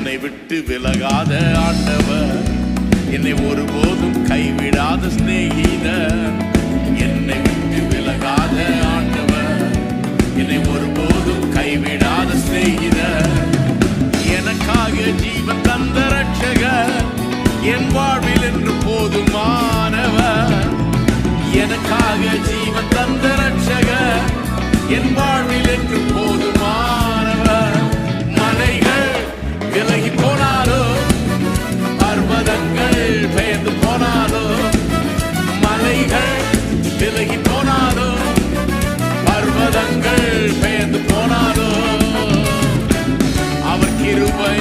என்னை விட்டு விலகாத ஆண்டவர், என்னை ஒருபோதும் கைவிடாத சிநேகிதர். என்னை விட்டு விலகாத ஆண்டவர், என்னை ஒருபோதும் கைவிடாத சிநேகிதர். எனக்காக ஜீவன் தந்த ரட்சகர், என் வாழ்வில் என்று போதுமானவர். எனக்காக ஜீவன் தந்த ரட்சகர், என் வாழ்வில் என்று போதுமானவர். மலைகள் விலகி போனாலோ, பர்வதங்கள் பெயர்ந்து போனாலோ, மலைகள் விலகி போனாலோ, பர்வதங்கள் பெயர்ந்து போனாலோ, அவர் கிருபை